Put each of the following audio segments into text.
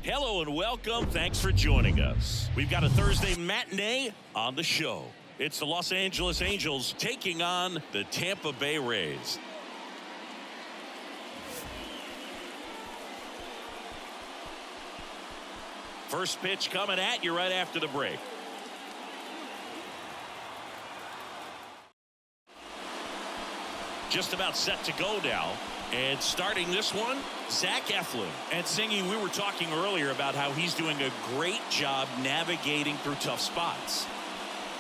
Hello and welcome. Thanks for joining us. We've got a Thursday matinee on the show. It's the Los Angeles Angels taking on the Tampa Bay Rays. First pitch coming at you right after the break. Just about set to go now. And starting this one, Zach Eflin. And Singy, we were talking earlier about how he's doing a great job navigating through tough spots.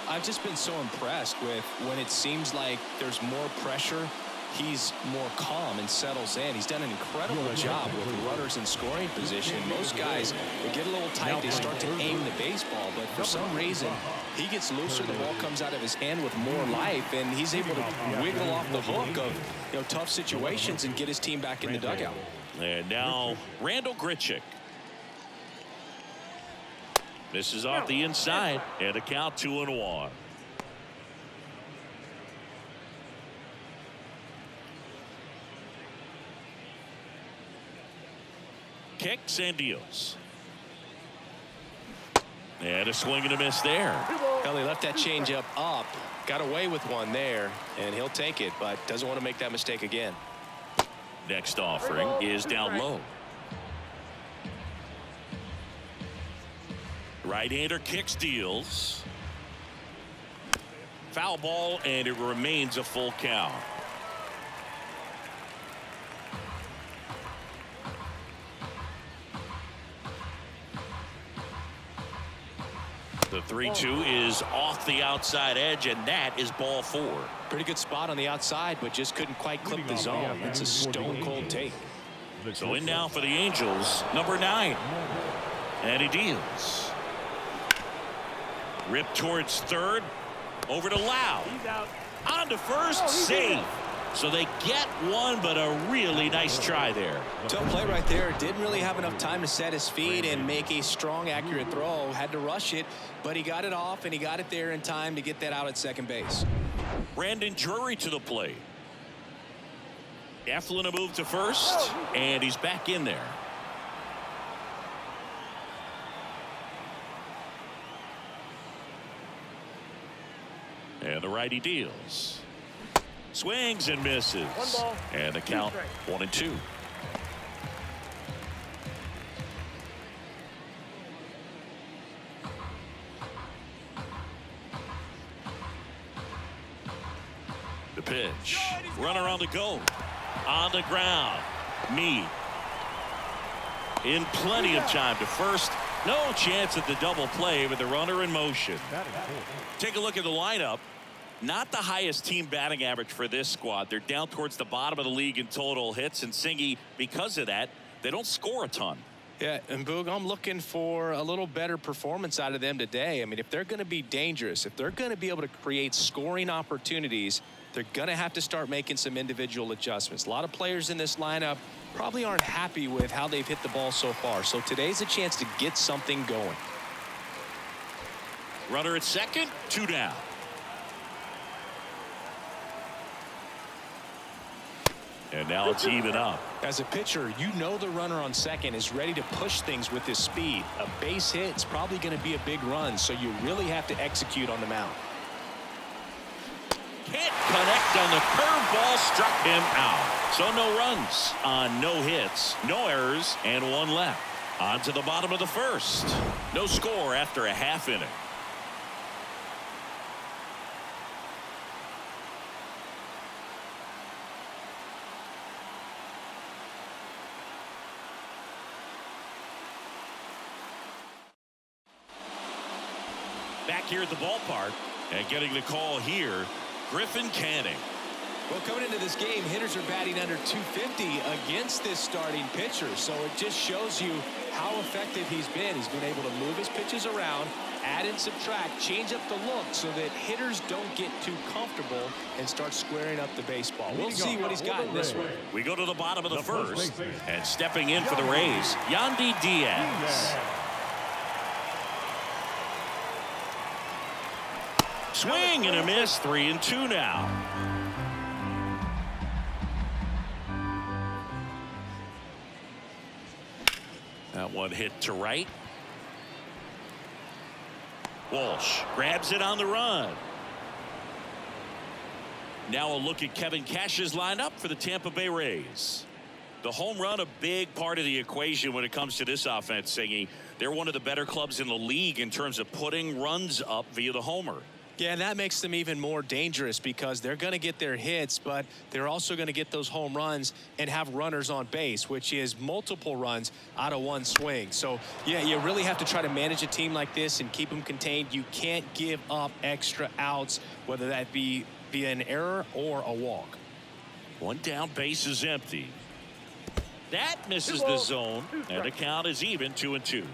I've just been so impressed with when it seems like there's more pressure, he's more calm and settles in. He's done an incredible job with runners in scoring position. Most guys, they get a little tight, they start to aim the baseball, but for some reason, he gets looser, the ball comes out of his hand with more life, and he's able to wiggle off the hook of tough situations and get his team back in the dugout. And now, Randall Grichuk. Misses off the inside, and a count 2-1. Kicks and deals. And a swing and a miss there. Well, he left that changeup up, got away with one there, and he'll take it, but doesn't want to make that mistake again. Next offering is down low. Right-hander kicks, deals. Foul ball, and it remains a full count. The 3-2 is off the outside edge, and that is ball 4. Pretty good spot on the outside, but just couldn't quite clip the zone. It's a stone-cold take. So in now for the Angels, number 9. And he deals. Ripped towards third. Over to Lau. On to first. Save. So they get one, but a really nice try there. Tough play right there. Didn't really have enough time to set his feet and make a strong, accurate throw. Had to rush it, but he got it off, and he got it there in time to get that out at second base. Brandon Drury to the plate. Eflin a move to first, and he's back in there. And the righty deals. Swings and misses. And the count 1-2. The pitch. Runner on the go. On the ground. Meade. In plenty of time to first. No chance at the double play with the runner in motion. Take a look at the lineup. Not the highest team batting average for this squad. They're down towards the bottom of the league in total hits, and Singy, because of that, they don't score a ton. Yeah, and Boog, I'm looking for a little better performance out of them today. I mean, if they're going to be dangerous, if they're going to be able to create scoring opportunities, they're going to have to start making some individual adjustments. A lot of players in this lineup probably aren't happy with how they've hit the ball so far. So today's a chance to get something going. Runner at second, 2 down. And now it's even up. As a pitcher, you know the runner on second is ready to push things with his speed. A base hit is probably going to be a big run, so you really have to execute on the mound. Can't connect on the curveball, struck him out. So no runs on no hits, no errors, and 1 left. On to the bottom of the first. No score after a half inning. Back here at the ballpark, and getting the call here, Griffin Canning. Well, coming into this game, hitters are batting under 250 against this starting pitcher, so it just shows you how effective he's been. He's been able to move his pitches around, add and subtract, change up the look so that hitters don't get too comfortable and start squaring up the baseball. We'll see what he's got in this one. We go to the bottom of the first, and stepping in for the Rays, Yandy Diaz. Swing and a miss, 3-2 now. That one hit to right. Walsh grabs it on the run. Now a look at Kevin Cash's lineup for the Tampa Bay Rays. The home run, a big part of the equation when it comes to this offense, Singy. They're one of the better clubs in the league in terms of putting runs up via the homer. Yeah, and that makes them even more dangerous because they're going to get their hits, but they're also going to get those home runs and have runners on base, which is multiple runs out of one swing. So, yeah, you really have to try to manage a team like this and keep them contained. You can't give up extra outs, whether that be via an error or a walk. One down, base is empty. That misses the zone, and the count is even, 2-2.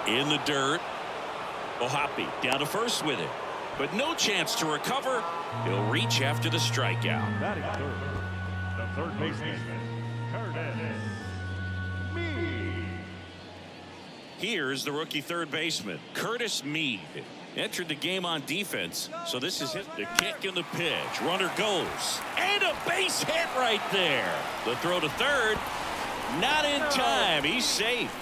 In the dirt. Ohapi down to first with it, but no chance to recover. He'll reach after the strikeout. Batting third, the third baseman, Curtis Mead. Here's the rookie third baseman, Curtis Mead. Entered the game on defense, so this is the kick and the pitch. Runner goes, and a base hit right there. The throw to third, not in time. He's safe.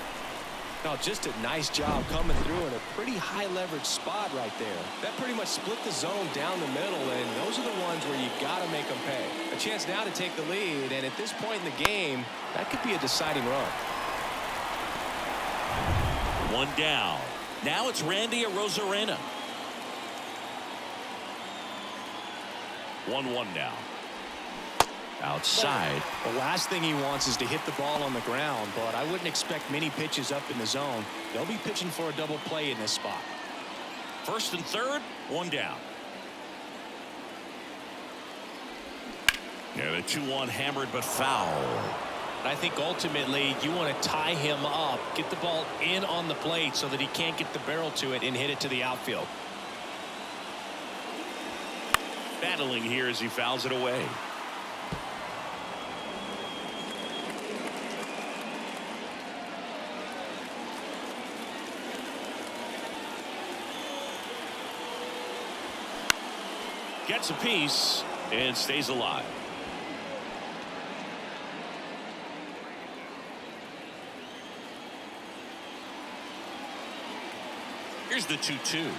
No, just a nice job coming through in a pretty high leverage spot right there. That pretty much split the zone down the middle, and those are the ones where you've got to make them pay. A chance now to take the lead, and at this point in the game, that could be a deciding run. One down. Now it's Randy Arozarena. 1-1 now. Outside. The last thing he wants is to hit the ball on the ground, but I wouldn't expect many pitches up in the zone. They'll be pitching for a double play in this spot. First and third, one down. And a 2-1 hammered but foul. I think ultimately you want to tie him up, get the ball in on the plate so that he can't get the barrel to it and hit it to the outfield. Battling here as he fouls it away. Gets a piece and stays alive. Here's the 2-2.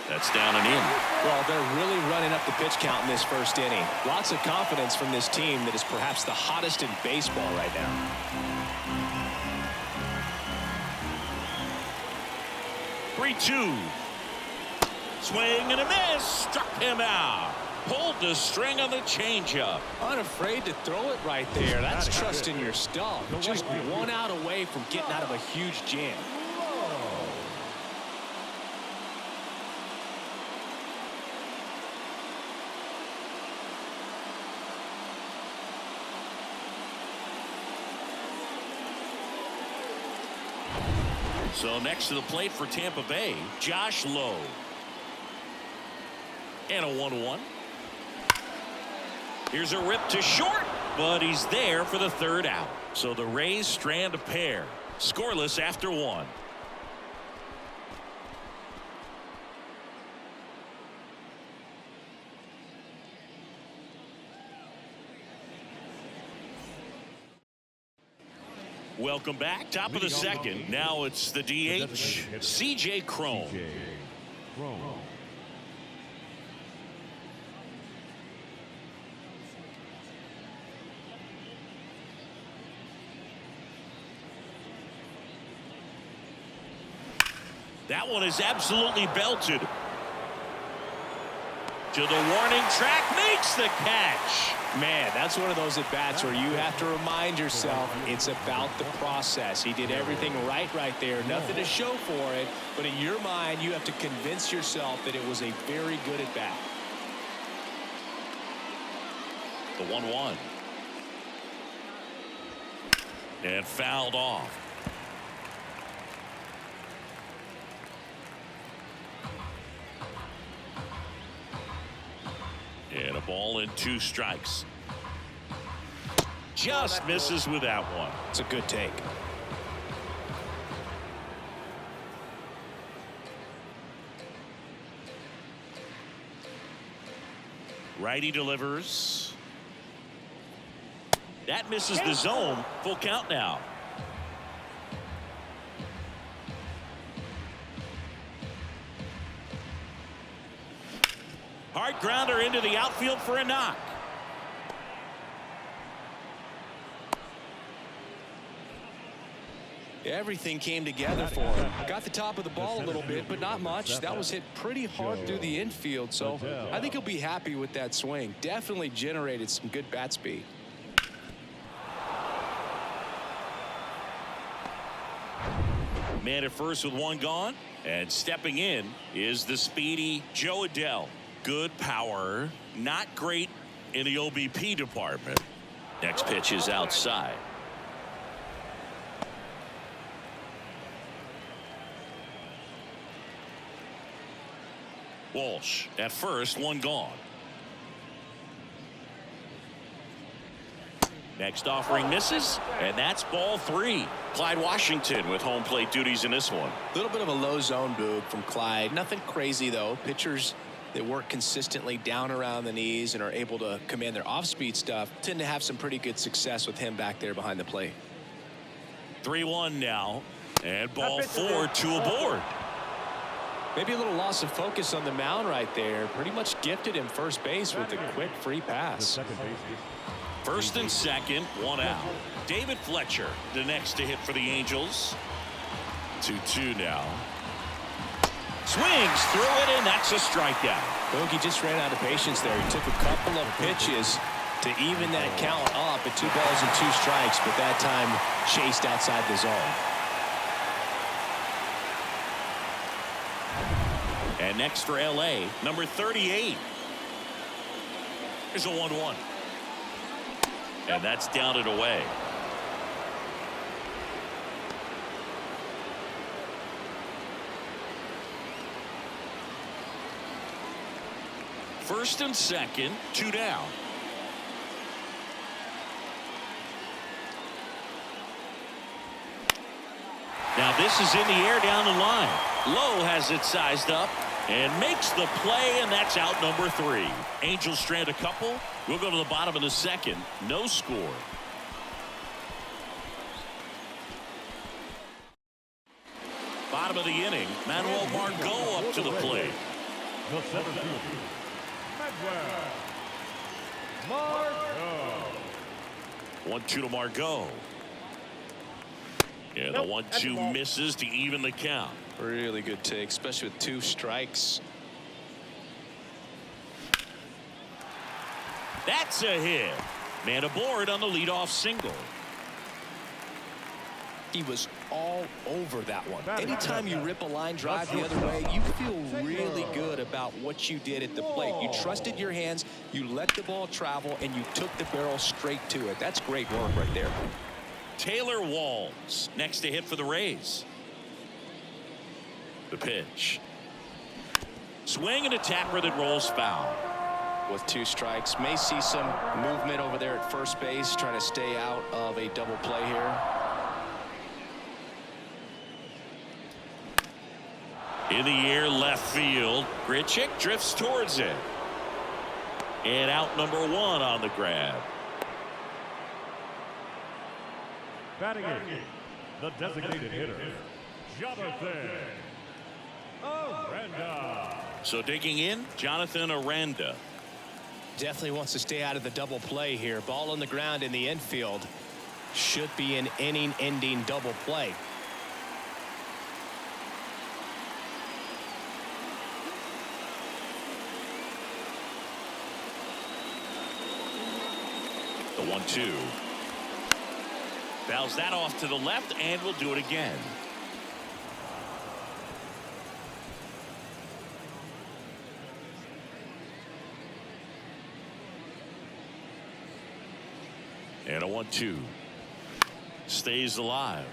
That's down and in. Well, they're really running up the pitch count in this first inning. Lots of confidence from this team that is perhaps the hottest in baseball right now. Three-two. Swing and a miss. Struck him out. Pulled the string on the changeup. Unafraid to throw it right there. That's trusting your stuff. Just one out away from getting out of a huge jam. So next to the plate for Tampa Bay, Josh Lowe. And a 1-1. Here's a rip to short, but he's there for the third out. So the Rays strand a pair. Scoreless after one. Welcome back. Top of the second. Now it's the DH, C.J. Cron. That one is absolutely belted. To the warning track, makes the catch. Man, that's one of those at-bats where you have to remind yourself it's about the process. He did everything right there. Nothing to show for it, but in your mind, you have to convince yourself that it was a very good at-bat. The 1-1. And fouled off. And a ball and 2 strikes. Just misses with that one. It's a good take. Righty delivers. That misses the zone. Full count now. Hard grounder into the outfield for a knock. Everything came together for him. Got the top of the ball a little bit, but not much. That was hit pretty hard through the infield, so I think he'll be happy with that swing. Definitely generated some good bat speed. Man at first with one gone, and stepping in is the speedy Joe Adell. Good power, not great in the OBP department. Next pitch is outside. Walsh at first, one gone. Next offering misses, and that's ball 3. Clyde Washington with home plate duties in this one. A little bit of a low zone boog from Clyde. Nothing crazy, though. Pitchers that work consistently down around the knees and are able to command their off-speed stuff tend to have some pretty good success with him back there behind the plate. 3-1 now, and ball 4, 2 aboard. Maybe a little loss of focus on the mound right there. Pretty much gifted him first base with a quick free pass. First and second, 1 out. David Fletcher, the next to hit for the Angels. 2-2 now. Swings through it, and that's a strikeout. Bogey just ran out of patience there. He took a couple of pitches to even that count up at 2 balls and 2 strikes, but that time chased outside the zone. And next for LA, number 38. Here's a 1-1. And that's down and away. First and second, 2 down. Now this is in the air down the line. Lowe has it sized up and makes the play, and that's out number 3. Angels strand a couple. We'll go to the bottom of the second. No score. Bottom of the inning. Manuel Margot up to the plate. The center fielder, Manuel Margot. 1-2 to Margot. And the 1-2 misses to even the count. Really good take, especially with 2 strikes. That's a hit. Man aboard on the leadoff single. He was all over that one. Anytime you rip a line drive the other way, you feel really good about what you did at the plate. You trusted your hands, you let the ball travel, and you took the barrel straight to it. That's great work right there. Taylor Walls next to hit for the Rays. The pitch. Swing and a tapper that rolls foul. With 2 strikes, may see some movement over there at first base, trying to stay out of a double play here. In the air left field. Grichuk drifts towards it. And out number 1 on the grab. Batting in, the designated hitter, Jonathan Aranda. So digging in, Jonathan Aranda. Definitely wants to stay out of the double play here. Ball on the ground in the infield. Should be an inning-ending double play. The 1-2. Fouls that off to the left, and we'll do it again. And a 1-2. Stays alive.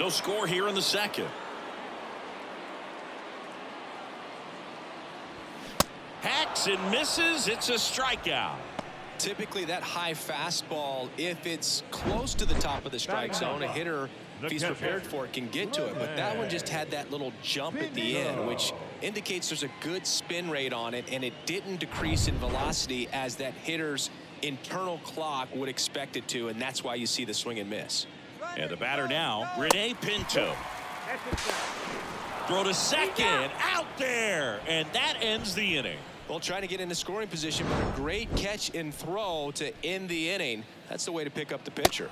No score here in the second. Hacks and misses. It's a strikeout. Typically that high fastball, if it's close to the top of the strike zone, a hitter, if he's prepared for it, can get to it. But that one just had that little jump at the end, which indicates there's a good spin rate on it, and it didn't decrease in velocity as that hitter's internal clock would expect it to, and that's why you see the swing and miss. And the batter now, Rene Pinto. Throw to second, out there, and that ends the inning. Well, trying to get into scoring position, but a great catch and throw to end the inning. That's the way to pick up the pitcher.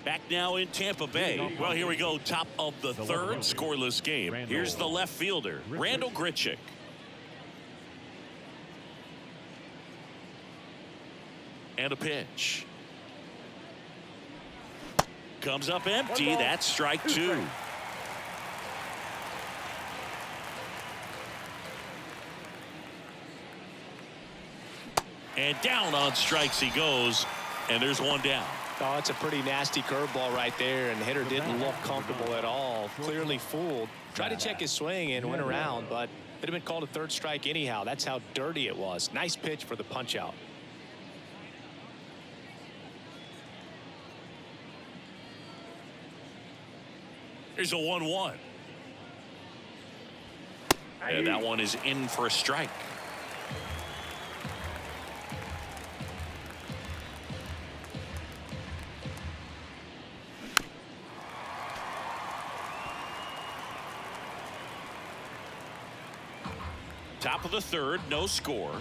Back now in Tampa Bay. Well, here we go. Top of the third, scoreless game. Here's the left fielder, Randall Grichuk. And a pitch. Comes up empty. That's strike two. And down on strikes he goes. And there's one down. Oh, it's a pretty nasty curveball right there, and the hitter didn't look comfortable at all. Clearly fooled. Tried to check his swing and went around, but it had been called a third strike anyhow. That's how dirty it was. Nice pitch for the punch out. Here's a 1-1. And that one is in for a strike. Top of the third, no score.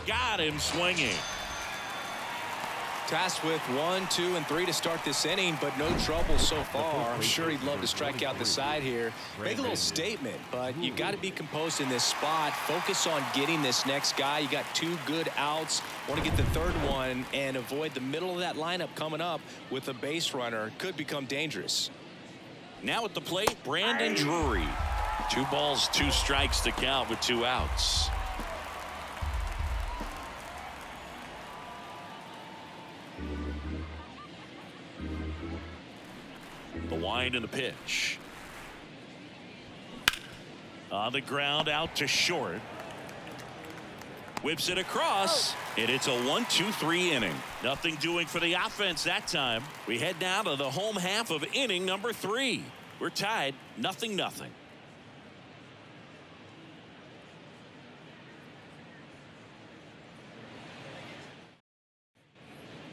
Got him swinging. Tasked with 1, 2, and 3 to start this inning, but no trouble so far. I'm sure he'd love to strike out the side here. Make a little statement, but you got to be composed in this spot. Focus on getting this next guy. You got 2 good outs. Want to get the third one and avoid the middle of that lineup coming up with a base runner. Could become dangerous. Now at the plate, Brandon Drury. 2 balls, 2 strikes to count with 2 outs. The wind and the pitch. On the ground, out to short. Whips it across, and it's a 1-2-3 inning. Nothing doing for the offense that time. We head now to the home half of inning number 3. We're tied 0-0.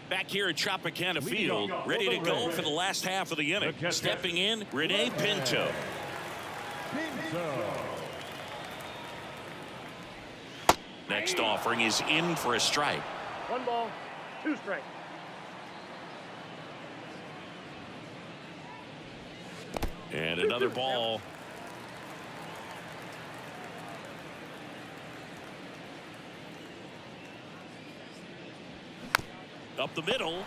Back here at Tropicana Field, ready to go for the last half of the inning. Stepping in, Rene Pinto. Next offering is in for a strike. 1 ball, 2 strikes. And another ball. Up the middle.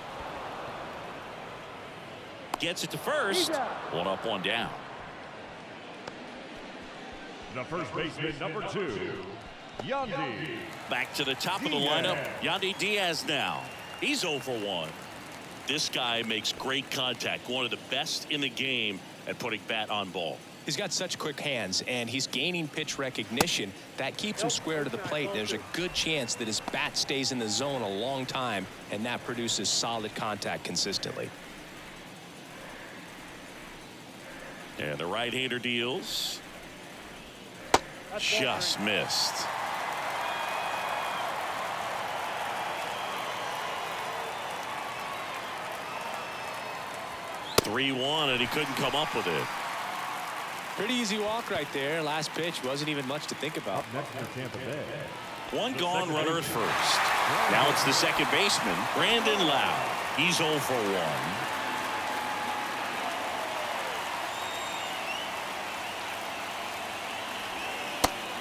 Gets it to first. 1 up, 1 down. The first baseman, number 2, Yandy. Back to the top of the lineup, Yandy Diaz now. He's 0 for 1. This guy makes great contact. One of the best in the game at putting bat on ball. He's got such quick hands, and he's gaining pitch recognition. That keeps him square to the plate. There's a good chance that his bat stays in the zone a long time, and that produces solid contact consistently. And the right-hander deals. Just missed. (3-1), and he couldn't come up with it. Pretty easy walk right there. Last pitch wasn't even much to think about. Next for Tampa Bay. 1 gone, runner at first. Now it's the second baseman, Brandon Lau. He's 0 for 1.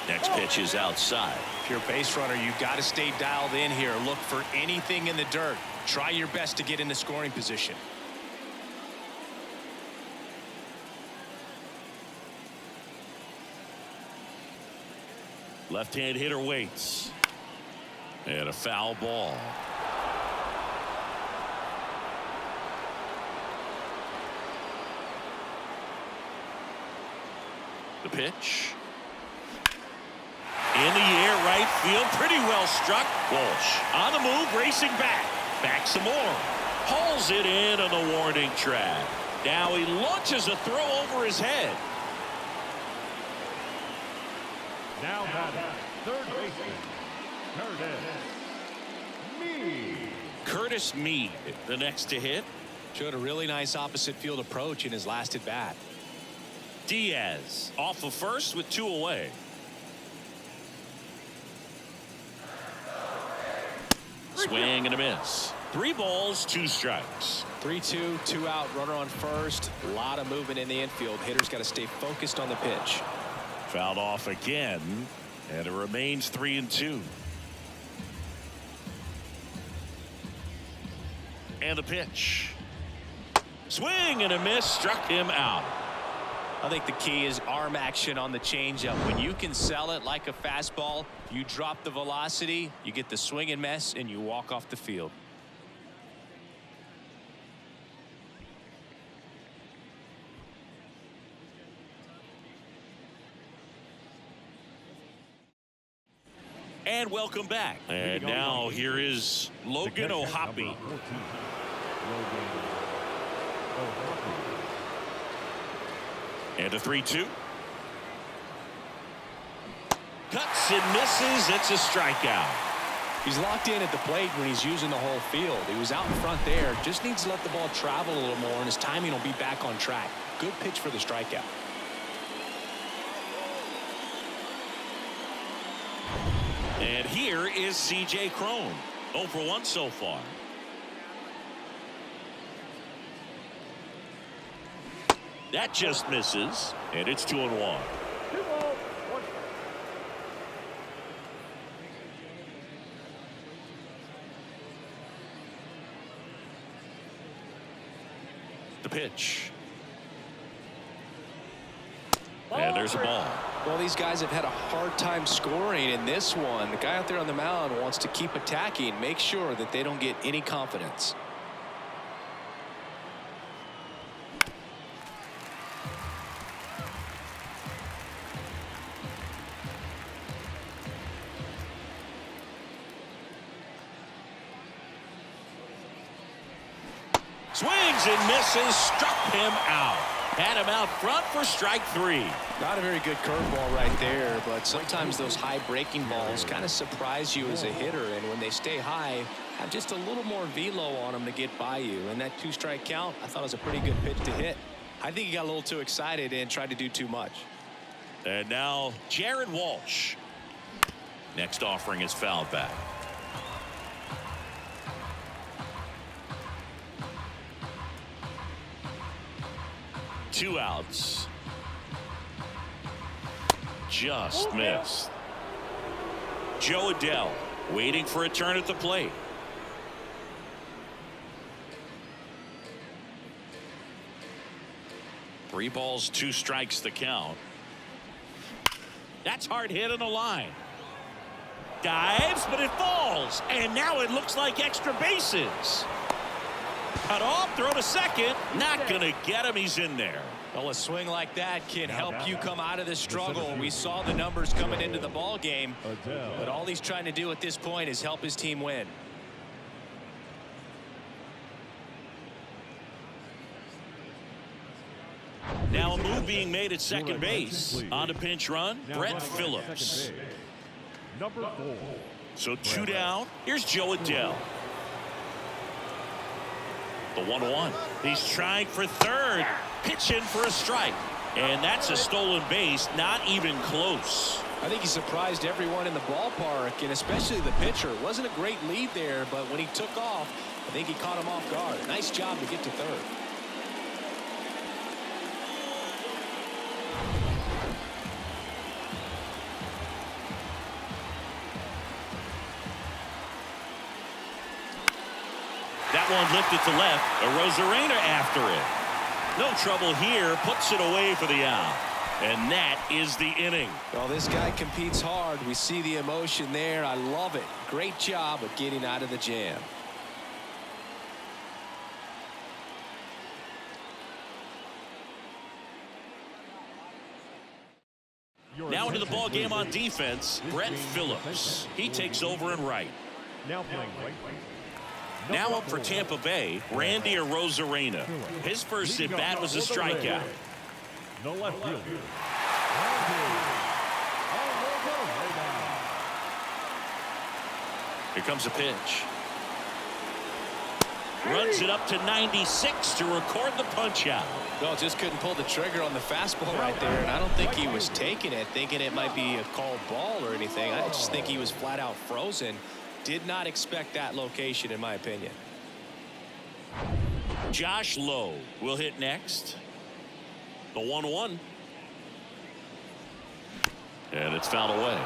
Next pitch is outside. If you're a base runner, you got to stay dialed in here. Look for anything in the dirt. Try your best to get into scoring position. Left-hand hitter waits. And a foul ball. The pitch. In the air, right field. Pretty well struck. Walsh on the move, racing back. Back some more. Hauls it in on the warning track. Now he launches a throw over his head. Now batting, third baseman, Curtis Mead, the next to hit. Showed a really nice opposite field approach in his last at bat. Diaz off of first with 2 away. Swing and a miss. 3 balls, 2 strikes. 3-2, 2 out, runner on first. A lot of movement in the infield. Hitter's got to stay focused on the pitch. Fouled off again, and it remains 3-2. And a pitch. Swing and a miss, struck him out. I think the key is arm action on the changeup. When you can sell it like a fastball, you drop the velocity, you get the swing and miss, and you walk off the field. And welcome back. And now here is Logan O'Hoppe. And a 3-2. Cuts and misses. It's a strikeout. He's locked in at the plate when he's using the whole field. He was out in front there. Just needs to let the ball travel a little more, and his timing will be back on track. Good pitch for the strikeout. And here is C.J. Cron. 0 for 1 so far. That just misses, and it's 2-1. 2 balls, 1 strike. The pitch. And there's a ball. Well, these guys have had a hard time scoring in this one. The guy out there on the mound wants to keep attacking, make sure that they don't get any confidence. Swings and misses, struck him out. Had him out front for strike 3. Not a very good curveball right there, but sometimes those high breaking balls kind of surprise you as a hitter, and when they stay high, have just a little more velo on them to get by you. And that 2-strike count, I thought it was a pretty good pitch to hit. I think he got a little too excited and tried to do too much. And now Jared Walsh. Next offering is fouled back. Two outs. Just missed. Joe Adell waiting for a turn at the plate. Three balls, 2 strikes the count. That's hard hit on the line. Dives, but it falls. And now it looks like extra bases. Cut off, throw to second. Not going to get him. He's in there. Well, a swing like that can help you come out of the struggle. We saw the numbers coming into the ball game, but all he's trying to do at this point is help his team win. Now a move being made at second base. On a pinch run, Brett Phillips. Number 4. So 2 down. Here's Joe Adell. The 1-1. He's trying for third. Pitching for a strike. And that's a stolen base. Not even close. I think he surprised everyone in the ballpark, and especially the pitcher. It wasn't a great lead there, but when he took off, I think he caught him off guard. Nice job to get to third. That one lifted to left. Arozarena after it. No trouble here. Puts it away for the out. And that is the inning. Well, this guy competes hard. We see the emotion there. I love it. Great job of getting out of the jam. Now into the ball game on defense, Brett Phillips. He takes over in right. Now playing right. Now up for Tampa Bay, Randy Arozarena. His first at bat was a strikeout. No left fielder. Here comes a pitch. Runs it up to 96 to record the punch out. Well, just couldn't pull the trigger on the fastball right there, and I don't think he was taking it, thinking it might be a called ball or anything. I just think he was flat out frozen. Did not expect that location, in my opinion. Josh Lowe will hit next. The 1-1. And it's fouled away.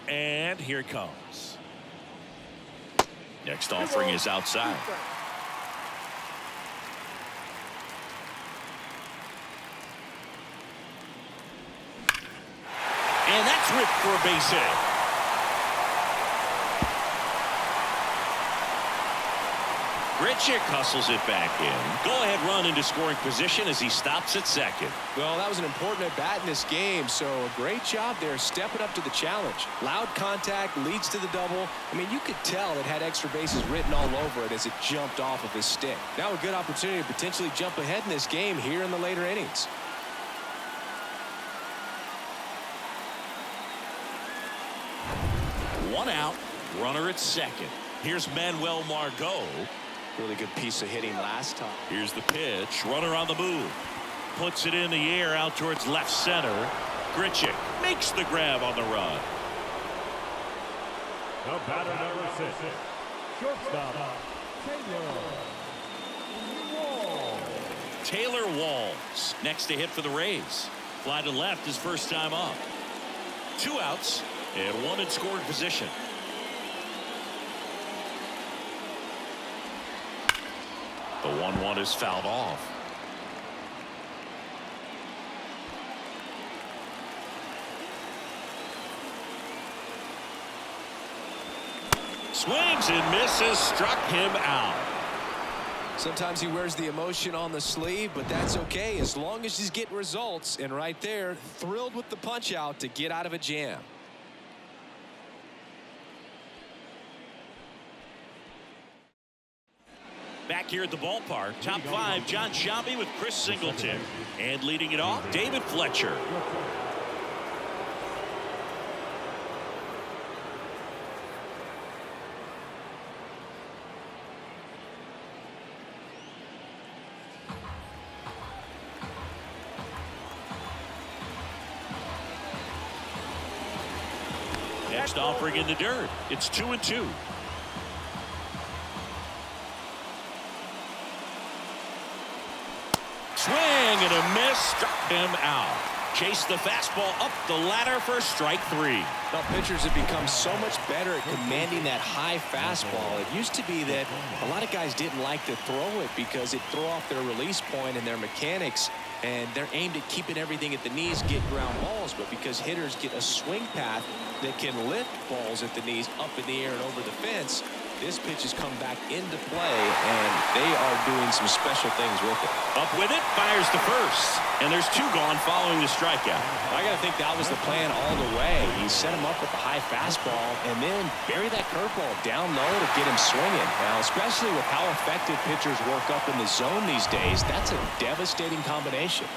And here it comes. Next offering is outside. And that's ripped for a base hit. Grichuk hustles it back in. Go ahead run into scoring position as he stops at second. Well, that was an important at bat in this game, so a great job there stepping up to the challenge. Loud contact leads to the double. I mean, you could tell it had extra bases written all over it as it jumped off of his stick. Now a good opportunity to potentially jump ahead in this game here in the later innings. One out, runner at second. Here's Manuel Margot. Really good piece of hitting last time. Here's the pitch. Runner on the move. Puts it in the air out towards left center. Grichuk makes the grab on the run. The batter number 6. Shortstop, Taylor Walls next to hit for the Rays. Fly to left his first time up. 2 outs and 1 in scoring position. The 1-1 is fouled off. Swings and misses, struck him out. Sometimes he wears the emotion on the sleeve, but that's okay as long as he's getting results. And right there, thrilled with the punch out to get out of a jam. Back here at the ballpark, top 5, John Sciambi with Chris Singleton. And leading it off, David Fletcher. Next offering in the dirt. It's 2-2. Swing and a miss, struck him out. Chased the fastball up the ladder for strike 3. Well, pitchers have become so much better at commanding that high fastball. It used to be that a lot of guys didn't like to throw it because it threw off their release point and their mechanics, and they're aimed at keeping everything at the knees, get ground balls. But because hitters get a swing path that can lift balls at the knees up in the air and over the fence, this pitch has come back into play, and they are doing some special things with it. Up with it, fires to first. And there's 2 gone following the strikeout. I got to think that was the plan all the way. He set him up with the high fastball and then bury that curveball down low to get him swinging. Now, especially with how effective pitchers work up in the zone these days, that's a devastating combination.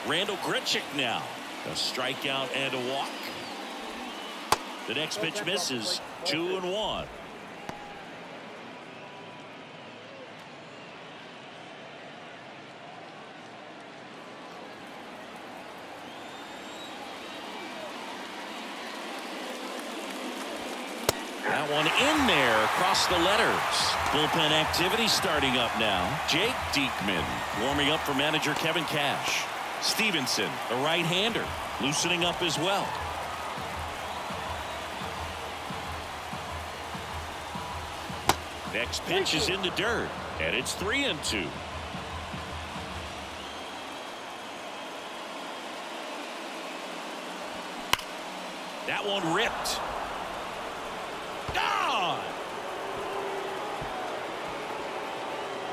Randall Grichuk now. A strikeout and a walk. The next pitch misses. 2-1. That one in there across the letters. Bullpen activity starting up now. Jake Diekman warming up for manager Kevin Cash. Stevenson, the right-hander, loosening up as well. Next pitch is in the dirt, and it's 3-2. That one ripped. Gone.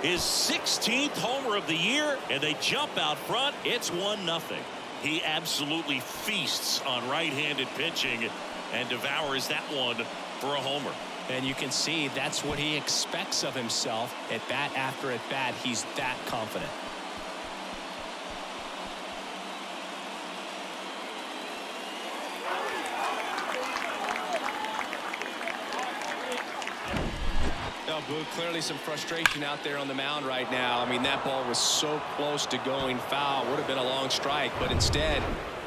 His 16th homer of the year, and they jump out front. It's 1-0. He absolutely feasts on right-handed pitching and devours that one for a homer. And you can see that's what he expects of himself. At bat after at bat, he's that confident. Oh, Boo, clearly some frustration out there on the mound right now. I mean, that ball was so close to going foul. Would have been a long strike, but instead,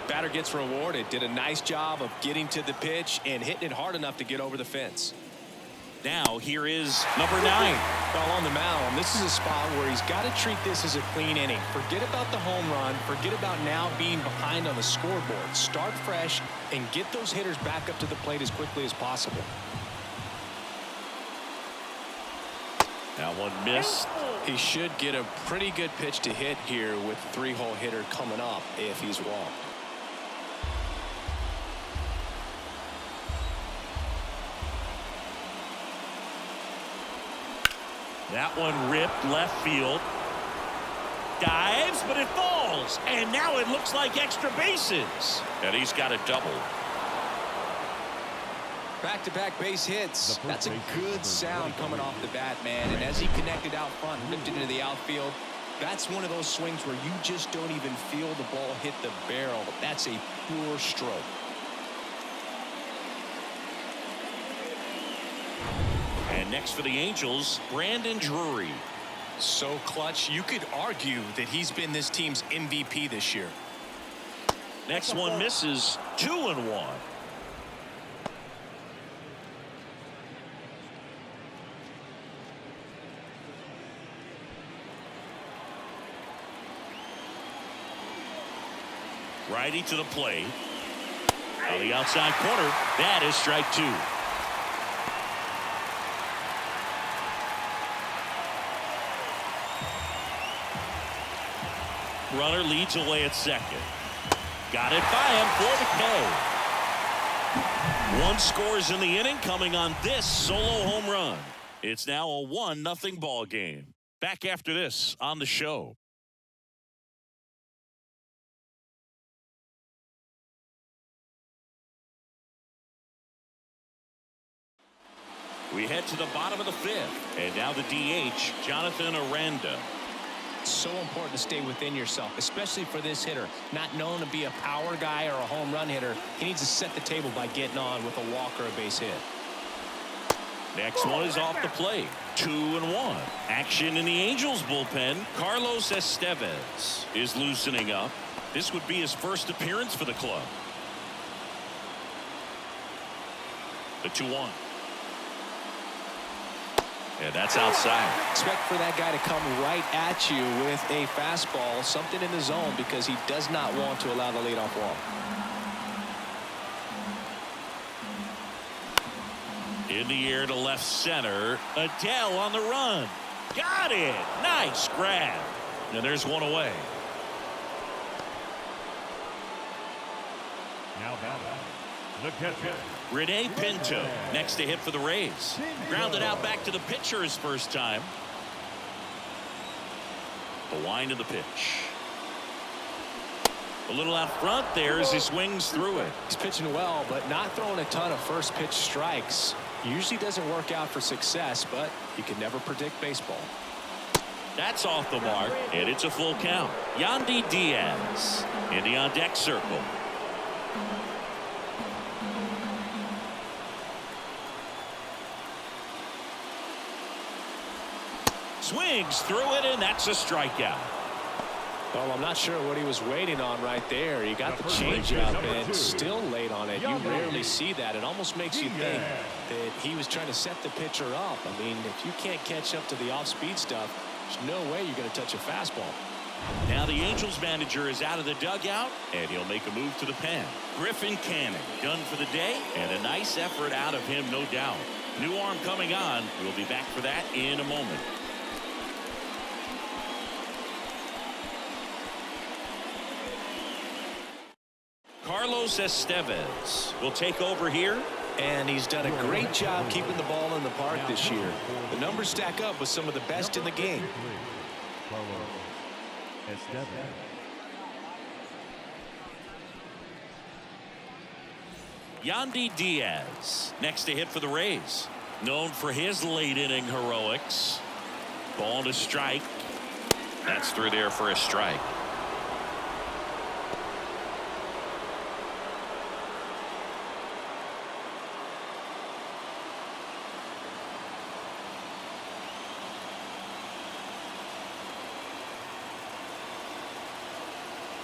batter gets rewarded. Did a nice job of getting to the pitch and hitting it hard enough to get over the fence. Now here is number 9. Well, on the mound, this is a spot where he's got to treat this as a clean inning. Forget about the home run. Forget about now being behind on the scoreboard. Start fresh and get those hitters back up to the plate as quickly as possible. That one missed. He should get a pretty good pitch to hit here with the 3-hole hitter coming up if he's walked. That one ripped left field. Dives, but it falls. And now it looks like extra bases. And he's got a double. Back-to-back base hits. That's a good sound coming off the bat, man. And as he connected out front, ripped it into the outfield, that's one of those swings where you just don't even feel the ball hit the barrel. That's a pure stroke. And next for the Angels, Brandon Drury. So clutch, you could argue that he's been this team's MVP this year. Next one misses. 2-1. Righty to the plate. On the outside corner. That is strike 2. Runner leads away at second. Got it by him for the K. 1 scores in the inning coming on this solo home run. It's now a 1-0 ball game. Back after this on the show. We head to the bottom of the 5th. And now the DH, Jonathan Aranda. So important to stay within yourself, especially for this hitter. Not known to be a power guy or a home run hitter. He needs to set the table by getting on with a walk or a base hit. Next one is off the plate. 2-1. Action in the Angels bullpen. Carlos Estevez is loosening up. This would be his first appearance for the club. The 2-1. And that's outside. Expect for that guy to come right at you with a fastball, something in the zone, because he does not want to allow the leadoff walk. In the air to left center. Adele on the run. Got it. Nice grab. And there's one away. Now batting, the catcher, Rene Pinto next to hit for the Rays. Grounded out back to the pitcher his first time. The wind of the pitch. A little out front there as he swings through it. He's pitching well, but not throwing a ton of first pitch strikes. Usually doesn't work out for success, but you can never predict baseball. That's off the mark, and it's a full count. Yandy Diaz in the on-deck circle. Swings through it, and that's a strikeout. Well, I'm not sure what he was waiting on right there. He got the changeup and still late on it. You rarely see that. It almost makes you think that he was trying to set the pitcher up. I mean, if you can't catch up to the off-speed stuff, there's no way you're going to touch a fastball. Now the Angels manager is out of the dugout, and he'll make a move to the pen. Griffin Canning done for the day, and a nice effort out of him, no doubt. New arm coming on. We'll be back for that in a moment. Carlos Estevez will take over here. And he's done a great job keeping the ball in the park this year. The numbers stack up with some of the best in the game. Yandy Diaz next to hit for the Rays. Known for his late inning heroics. Ball to strike. That's through there for a strike.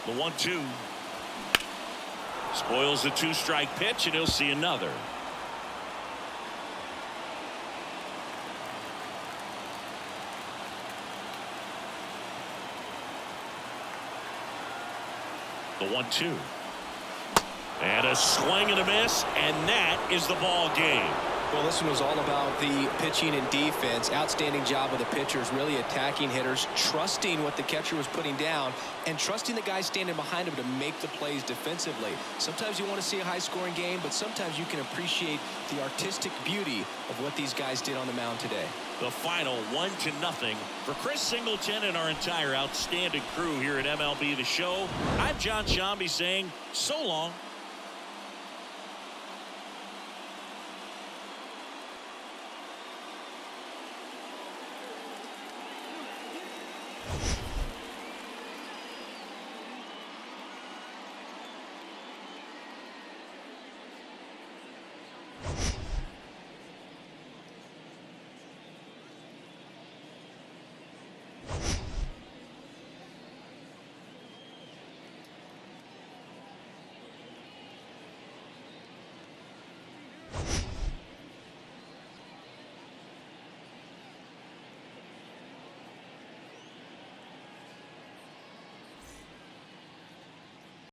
The 1-2. Spoils the 2-strike pitch, and he'll see another. The 1-2. And a swing and a miss, and that is the ball game. Well, this one was all about the pitching and defense. Outstanding job of the pitchers, really attacking hitters, trusting what the catcher was putting down, and trusting the guys standing behind him to make the plays defensively. Sometimes you want to see a high-scoring game, but sometimes you can appreciate the artistic beauty of what these guys did on the mound today. The final 1-0 for Chris Singleton and our entire outstanding crew here at MLB The Show. I'm John Shambi saying so long.